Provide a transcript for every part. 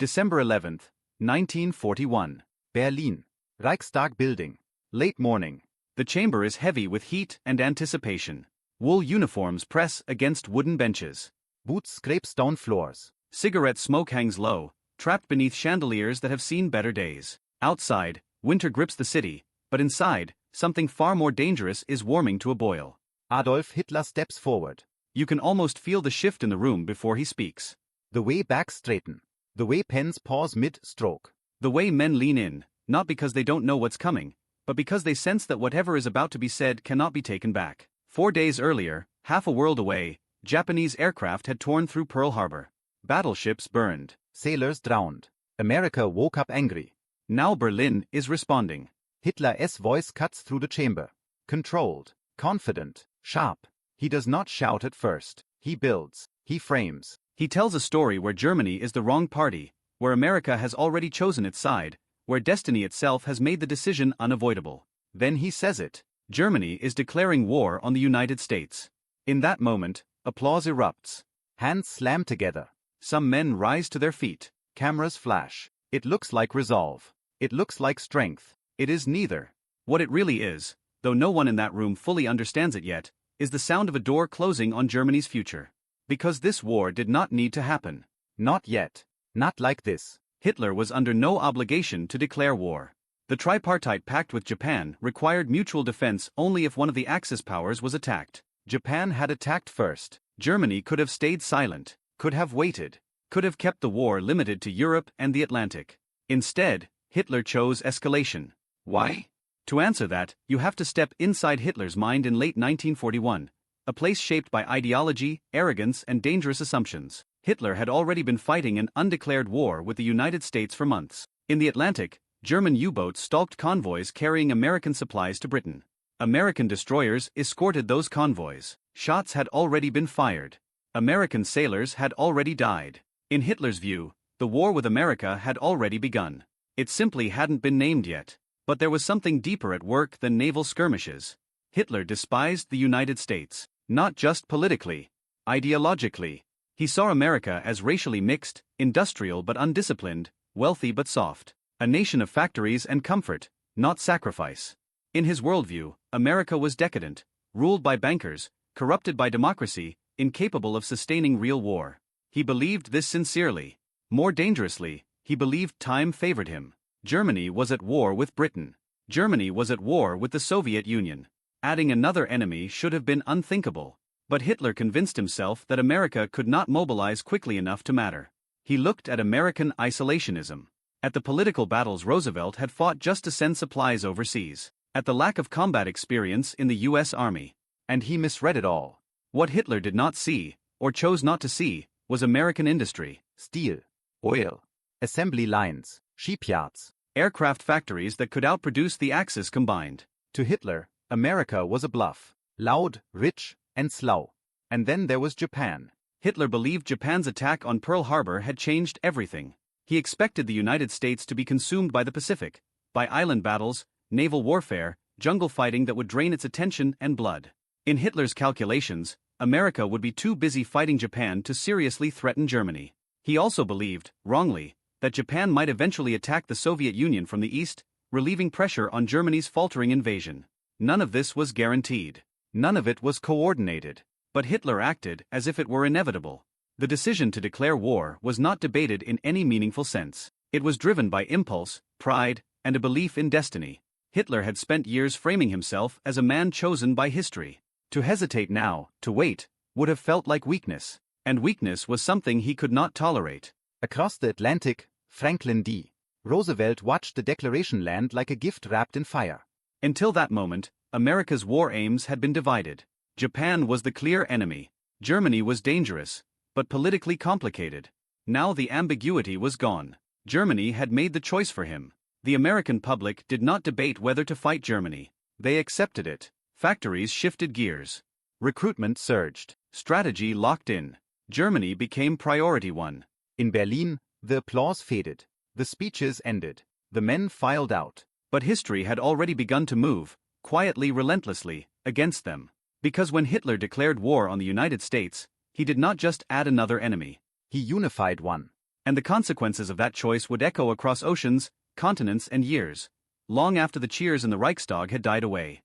December 11th, 1941. Berlin. Reichstag building. Late morning. The chamber is heavy with heat and anticipation. Wool uniforms press against wooden benches. Boots scrape stone floors. Cigarette smoke hangs low, trapped beneath chandeliers that have seen better days. Outside, winter grips the city, but inside, something far more dangerous is warming to a boil. Adolf Hitler steps forward. You can almost feel the shift in the room before he speaks. The way backs straighten. The way pens pause mid-stroke. The way men lean in, not because they don't know what's coming, but because they sense that whatever is about to be said cannot be taken back. 4 days earlier, half a world away, Japanese aircraft had torn through Pearl Harbor. Battleships burned. Sailors drowned. America woke up angry. Now Berlin is responding. Hitler's voice cuts through the chamber. Controlled, confident, sharp. He does not shout at first. He builds. He frames. He tells a story where Germany is the wrong party, where America has already chosen its side, where destiny itself has made the decision unavoidable. Then he says it. Germany is declaring war on the United States. In that moment, applause erupts. Hands slam together. Some men rise to their feet. Cameras flash. It looks like resolve. It looks like strength. It is neither. What it really is, though no one in that room fully understands it yet, is the sound of a door closing on Germany's future. Because this war did not need to happen. Not yet. Not like this. Hitler was under no obligation to declare war. The tripartite pact with Japan required mutual defense only if one of the Axis powers was attacked. Japan had attacked first. Germany could have stayed silent, could have waited, could have kept the war limited to Europe and the Atlantic. Instead, Hitler chose escalation. Why? To answer that, you have to step inside Hitler's mind in late 1941, a place shaped by ideology, arrogance, and dangerous assumptions. Hitler had already been fighting an undeclared war with the United States for months. In the Atlantic, German U-boats stalked convoys carrying American supplies to Britain. American destroyers escorted those convoys. Shots had already been fired. American sailors had already died. In Hitler's view, the war with America had already begun. It simply hadn't been named yet. But there was something deeper at work than naval skirmishes. Hitler despised the United States, not just politically, ideologically. He saw America as racially mixed, industrial but undisciplined, wealthy but soft, a nation of factories and comfort, not sacrifice. In his worldview, America was decadent, ruled by bankers, corrupted by democracy, incapable of sustaining real war. He believed this sincerely. More dangerously, he believed time favored him. Germany was at war with Britain. Germany was at war with the Soviet Union. Adding another enemy should have been unthinkable. But Hitler convinced himself that America could not mobilize quickly enough to matter. He looked at American isolationism, at the political battles Roosevelt had fought just to send supplies overseas, at the lack of combat experience in the U.S. Army. And he misread it all. What Hitler did not see, or chose not to see, was American industry, steel, oil, assembly lines, shipyards, aircraft factories that could outproduce the Axis combined. To Hitler, America was a bluff, loud, rich, and slow. And then there was Japan. Hitler believed Japan's attack on Pearl Harbor had changed everything. He expected the United States to be consumed by the Pacific, by island battles, naval warfare, jungle fighting that would drain its attention and blood. In Hitler's calculations, America would be too busy fighting Japan to seriously threaten Germany. He also believed, wrongly, that Japan might eventually attack the Soviet Union from the east, relieving pressure on Germany's faltering invasion. None of this was guaranteed. None of it was coordinated. But Hitler acted as if it were inevitable. The decision to declare war was not debated in any meaningful sense. It was driven by impulse, pride, and a belief in destiny. Hitler had spent years framing himself as a man chosen by history. To hesitate now, to wait, would have felt like weakness. And weakness was something he could not tolerate. Across the Atlantic, Franklin D. Roosevelt watched the declaration land like a gift wrapped in fire. Until that moment, America's war aims had been divided. Japan was the clear enemy. Germany was dangerous, but politically complicated. Now the ambiguity was gone. Germany had made the choice for him. The American public did not debate whether to fight Germany. They accepted it. Factories shifted gears. Recruitment surged. Strategy locked in. Germany became priority one. In Berlin, the applause faded. The speeches ended. The men filed out. But history had already begun to move, quietly, relentlessly, against them. Because when Hitler declared war on the United States, he did not just add another enemy. He unified one. And the consequences of that choice would echo across oceans, continents, and years, long after the cheers in the Reichstag had died away.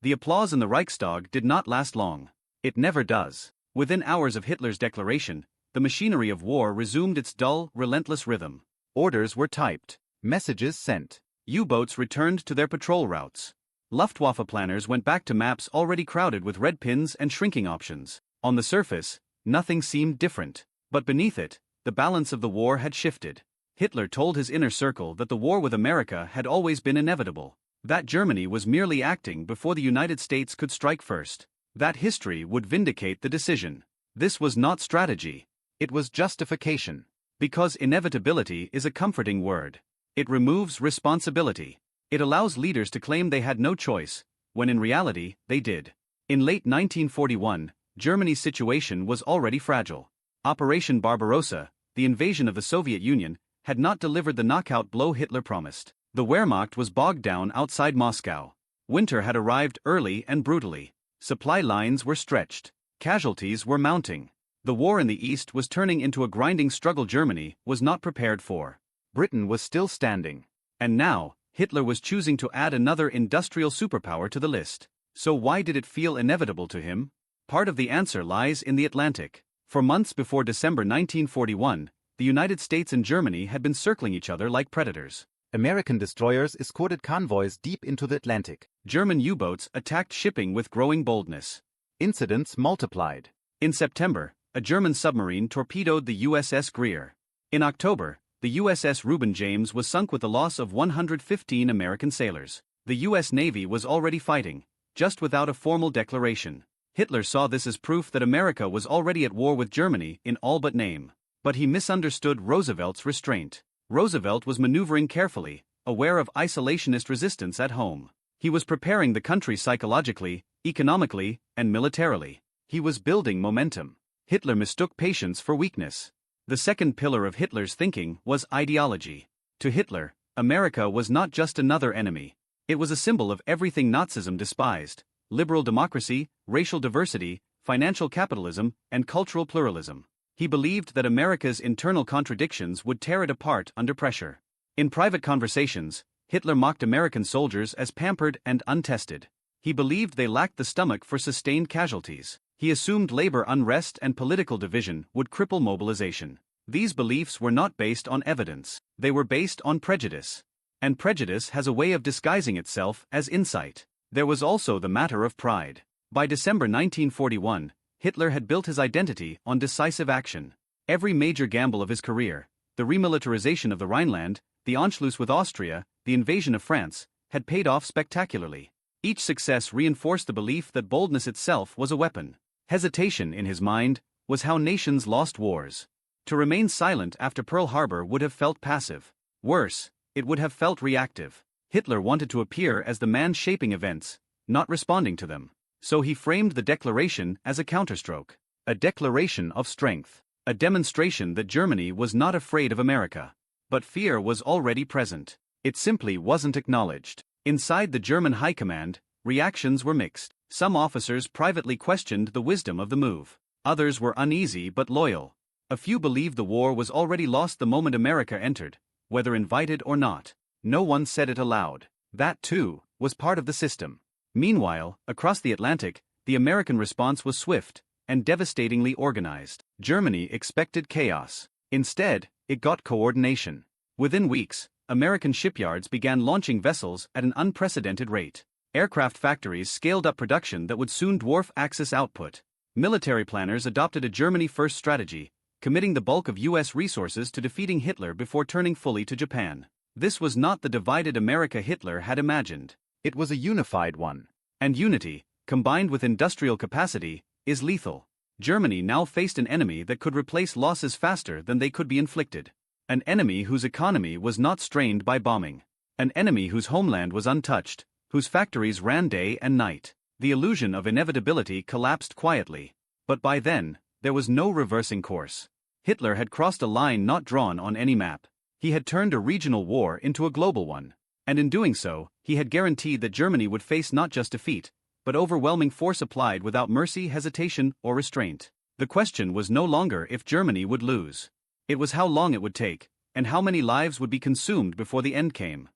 The applause in the Reichstag did not last long. It never does. Within hours of Hitler's declaration, the machinery of war resumed its dull, relentless rhythm. Orders were typed, messages sent, U-boats returned to their patrol routes. Luftwaffe planners went back to maps already crowded with red pins and shrinking options. On the surface, nothing seemed different. But beneath it, the balance of the war had shifted. Hitler told his inner circle that the war with America had always been inevitable. That Germany was merely acting before the United States could strike first. That history would vindicate the decision. This was not strategy. It was justification. Because inevitability is a comforting word. It removes responsibility. It allows leaders to claim they had no choice, when in reality, they did. In late 1941, Germany's situation was already fragile. Operation Barbarossa, the invasion of the Soviet Union, had not delivered the knockout blow Hitler promised. The Wehrmacht was bogged down outside Moscow. Winter had arrived early and brutally. Supply lines were stretched. Casualties were mounting. The war in the East was turning into a grinding struggle Germany was not prepared for. Britain was still standing. And now, Hitler was choosing to add another industrial superpower to the list. So why did it feel inevitable to him? Part of the answer lies in the Atlantic. For months before December 1941, the United States and Germany had been circling each other like predators. American destroyers escorted convoys deep into the Atlantic. German U-boats attacked shipping with growing boldness. Incidents multiplied. In September, a German submarine torpedoed the USS Greer. In October, the USS Reuben James was sunk with the loss of 115 American sailors. The U.S. Navy was already fighting, just without a formal declaration. Hitler saw this as proof that America was already at war with Germany in all but name. But he misunderstood Roosevelt's restraint. Roosevelt was maneuvering carefully, aware of isolationist resistance at home. He was preparing the country psychologically, economically, and militarily. He was building momentum. Hitler mistook patience for weakness. The second pillar of Hitler's thinking was ideology. To Hitler, America was not just another enemy. It was a symbol of everything Nazism despised: liberal democracy, racial diversity, financial capitalism, and cultural pluralism. He believed that America's internal contradictions would tear it apart under pressure. In private conversations, Hitler mocked American soldiers as pampered and untested. He believed they lacked the stomach for sustained casualties. He assumed labor unrest and political division would cripple mobilization. These beliefs were not based on evidence. They were based on prejudice. And prejudice has a way of disguising itself as insight. There was also the matter of pride. By December 1941, Hitler had built his identity on decisive action. Every major gamble of his career, the remilitarization of the Rhineland, the Anschluss with Austria, the invasion of France, had paid off spectacularly. Each success reinforced the belief that boldness itself was a weapon. Hesitation, in his mind, was how nations lost wars. To remain silent after Pearl Harbor would have felt passive. Worse, it would have felt reactive. Hitler wanted to appear as the man shaping events, not responding to them. So he framed the declaration as a counterstroke. A declaration of strength. A demonstration that Germany was not afraid of America. But fear was already present. It simply wasn't acknowledged. Inside the German high command, reactions were mixed. Some officers privately questioned the wisdom of the move. Others were uneasy but loyal. A few believed the war was already lost the moment America entered, whether invited or not. No one said it aloud. That, too, was part of the system. Meanwhile, across the Atlantic, the American response was swift and devastatingly organized. Germany expected chaos. Instead, it got coordination. Within weeks, American shipyards began launching vessels at an unprecedented rate. Aircraft factories scaled up production that would soon dwarf Axis output. Military planners adopted a Germany-first strategy, committing the bulk of U.S. resources to defeating Hitler before turning fully to Japan. This was not the divided America Hitler had imagined. It was a unified one. And unity, combined with industrial capacity, is lethal. Germany now faced an enemy that could replace losses faster than they could be inflicted. An enemy whose economy was not strained by bombing. An enemy whose homeland was untouched, whose factories ran day and night. The illusion of inevitability collapsed quietly. But by then, there was no reversing course. Hitler had crossed a line not drawn on any map. He had turned a regional war into a global one. And in doing so, he had guaranteed that Germany would face not just defeat, but overwhelming force applied without mercy, hesitation, or restraint. The question was no longer if Germany would lose. It was how long it would take, and how many lives would be consumed before the end came.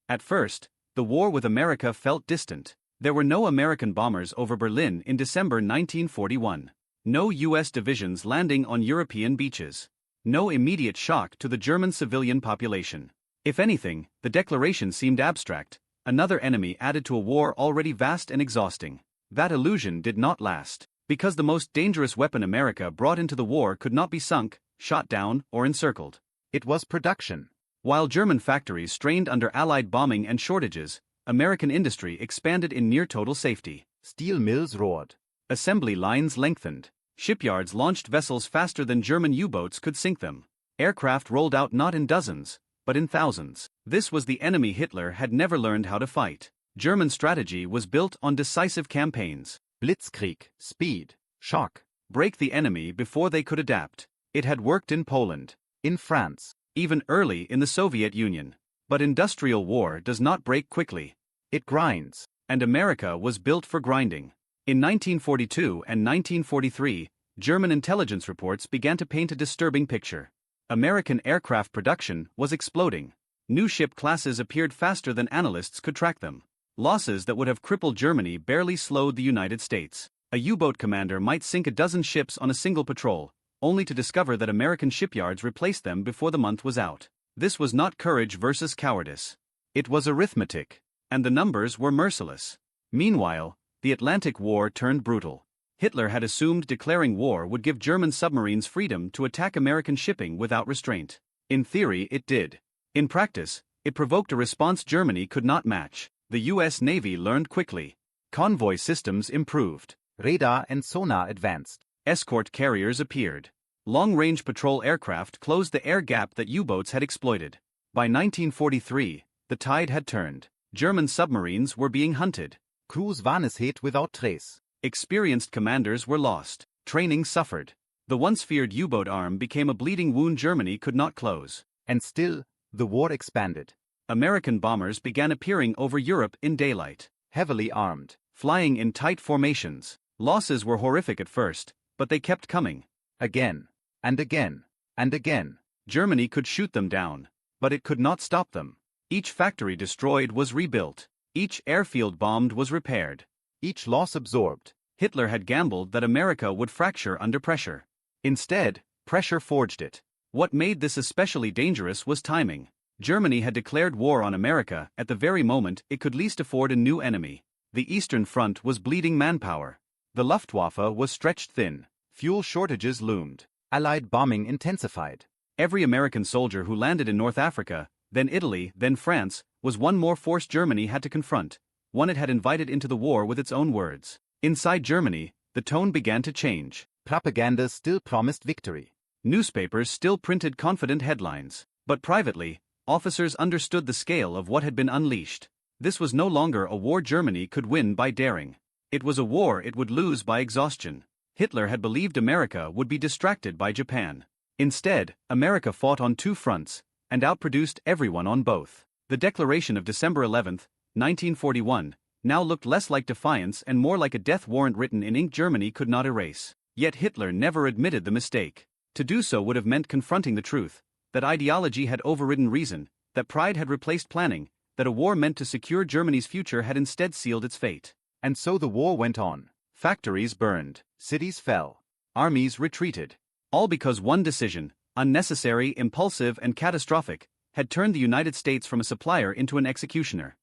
At first, the war with America felt distant. There were no American bombers over Berlin in December 1941. No U.S. divisions landing on European beaches. No immediate shock to the German civilian population. If anything, the declaration seemed abstract, another enemy added to a war already vast and exhausting. That illusion did not last, because the most dangerous weapon America brought into the war could not be sunk, shot down, or encircled. It was production. While German factories strained under Allied bombing and shortages, American industry expanded in near-total safety. Steel mills roared. Assembly lines lengthened. Shipyards launched vessels faster than German U-boats could sink them. Aircraft rolled out not in dozens, but in thousands. This was the enemy Hitler had never learned how to fight. German strategy was built on decisive campaigns. Blitzkrieg, speed, shock, break the enemy before they could adapt. It had worked in Poland, in France, even early in the Soviet Union. But industrial war does not break quickly. It grinds. And America was built for grinding. In 1942 and 1943, German intelligence reports began to paint a disturbing picture. American aircraft production was exploding. New ship classes appeared faster than analysts could track them. Losses that would have crippled Germany barely slowed the United States. A U-boat commander might sink a dozen ships on a single patrol, only to discover that American shipyards replaced them before the month was out. This was not courage versus cowardice. It was arithmetic. And the numbers were merciless. Meanwhile, the Atlantic War turned brutal. Hitler had assumed declaring war would give German submarines freedom to attack American shipping without restraint. In theory, it did. In practice, it provoked a response Germany could not match. The U.S. Navy learned quickly. Convoy systems improved. Radar and sonar advanced. Escort carriers appeared. Long-range patrol aircraft closed the air gap that U-boats had exploited. By 1943, the tide had turned. German submarines were being hunted. Crews vanished without trace. Experienced commanders were lost. Training suffered. The once feared U-boat arm became a bleeding wound Germany could not close. And still, the war expanded. American bombers began appearing over Europe in daylight. Heavily armed. Flying in tight formations. Losses were horrific at first, but they kept coming. Again. And again. And again. Germany could shoot them down. But it could not stop them. Each factory destroyed was rebuilt. Each airfield bombed was repaired. Each loss absorbed. Hitler had gambled that America would fracture under pressure. Instead, pressure forged it. What made this especially dangerous was timing. Germany had declared war on America at the very moment it could least afford a new enemy. The Eastern Front was bleeding manpower. The Luftwaffe was stretched thin. Fuel shortages loomed. Allied bombing intensified. Every American soldier who landed in North Africa, then Italy, then France, was one more force Germany had to confront, one it had invited into the war with its own words. Inside Germany, the tone began to change. Propaganda still promised victory. Newspapers still printed confident headlines. But privately, officers understood the scale of what had been unleashed. This was no longer a war Germany could win by daring. It was a war it would lose by exhaustion. Hitler had believed America would be distracted by Japan. Instead, America fought on two fronts, and outproduced everyone on both. The declaration of December 11, 1941, now looked less like defiance and more like a death warrant written in ink Germany could not erase. Yet Hitler never admitted the mistake. To do so would have meant confronting the truth, that ideology had overridden reason, that pride had replaced planning, that a war meant to secure Germany's future had instead sealed its fate. And so the war went on. Factories burned, cities fell, armies retreated. All because one decision, unnecessary, impulsive, and catastrophic, had turned the United States from a supplier into an executioner.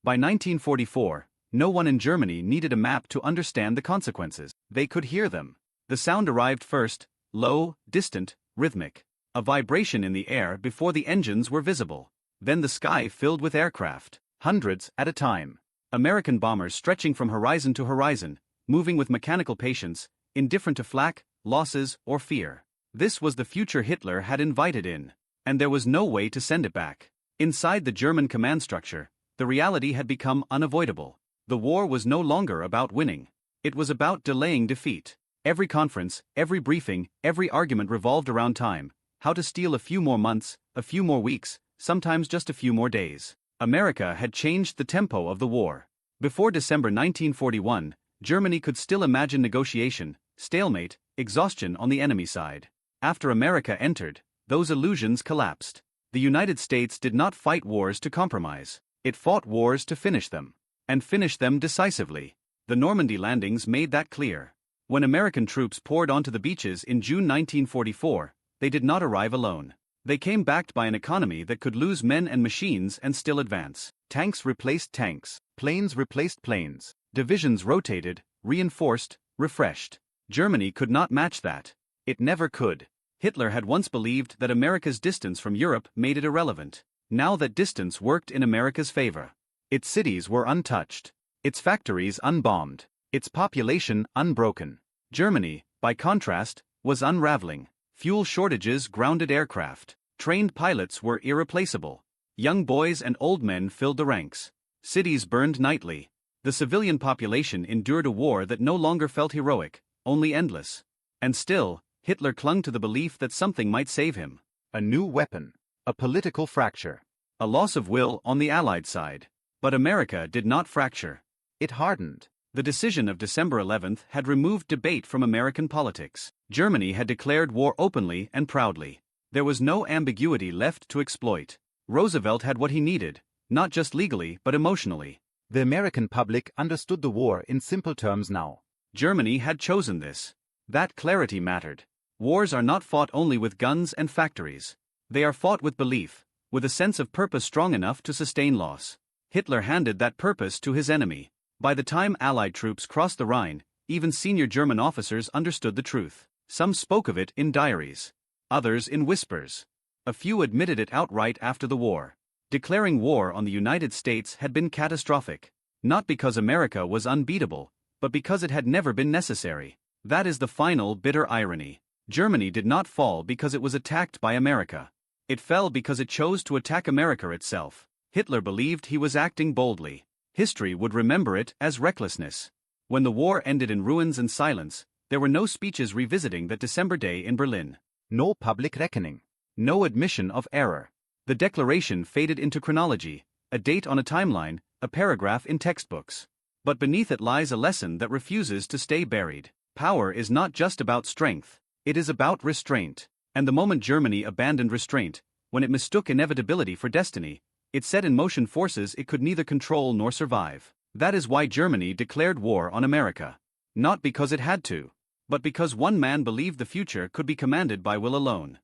By 1944, no one in Germany needed a map to understand the consequences. They could hear them. The sound arrived first, low, distant, rhythmic. A vibration in the air before the engines were visible. Then the sky filled with aircraft, hundreds at a time. American bombers stretching from horizon to horizon, moving with mechanical patience, indifferent to flak, losses, or fear. This was the future Hitler had invited in. And there was no way to send it back. Inside the German command structure, the reality had become unavoidable. The war was no longer about winning. It was about delaying defeat. Every conference, every briefing, every argument revolved around time. How to steal a few more months, a few more weeks, sometimes just a few more days. America had changed the tempo of the war. Before December 1941, Germany could still imagine negotiation, stalemate, exhaustion on the enemy side. After America entered, those illusions collapsed. The United States did not fight wars to compromise. It fought wars to finish them. And finish them decisively. The Normandy landings made that clear. When American troops poured onto the beaches in June 1944, they did not arrive alone. They came backed by an economy that could lose men and machines and still advance. Tanks replaced tanks. Planes replaced planes. Divisions rotated, reinforced, refreshed. Germany could not match that. It never could. Hitler had once believed that America's distance from Europe made it irrelevant. Now that distance worked in America's favor. Its cities were untouched. Its factories unbombed. Its population unbroken. Germany, by contrast, was unraveling. Fuel shortages grounded aircraft. Trained pilots were irreplaceable. Young boys and old men filled the ranks. Cities burned nightly. The civilian population endured a war that no longer felt heroic, only endless. And still, Hitler clung to the belief that something might save him. A new weapon. A political fracture. A loss of will on the Allied side. But America did not fracture. It hardened. The decision of December 11th had removed debate from American politics. Germany had declared war openly and proudly. There was no ambiguity left to exploit. Roosevelt had what he needed, not just legally but emotionally. The American public understood the war in simple terms now. Germany had chosen this. That clarity mattered. Wars are not fought only with guns and factories. They are fought with belief, with a sense of purpose strong enough to sustain loss. Hitler handed that purpose to his enemy. By the time Allied troops crossed the Rhine, even senior German officers understood the truth. Some spoke of it in diaries. Others in whispers. A few admitted it outright after the war. Declaring war on the United States had been catastrophic. Not because America was unbeatable, but because it had never been necessary. That is the final bitter irony. Germany did not fall because it was attacked by America. It fell because it chose to attack America itself. Hitler believed he was acting boldly. History would remember it as recklessness. When the war ended in ruins and silence, there were no speeches revisiting that December day in Berlin. No public reckoning. No admission of error. The declaration faded into chronology, a date on a timeline, a paragraph in textbooks. But beneath it lies a lesson that refuses to stay buried. Power is not just about strength, it is about restraint. And the moment Germany abandoned restraint, when it mistook inevitability for destiny, it set in motion forces it could neither control nor survive. That is why Germany declared war on America. Not because it had to, but because one man believed the future could be commanded by will alone.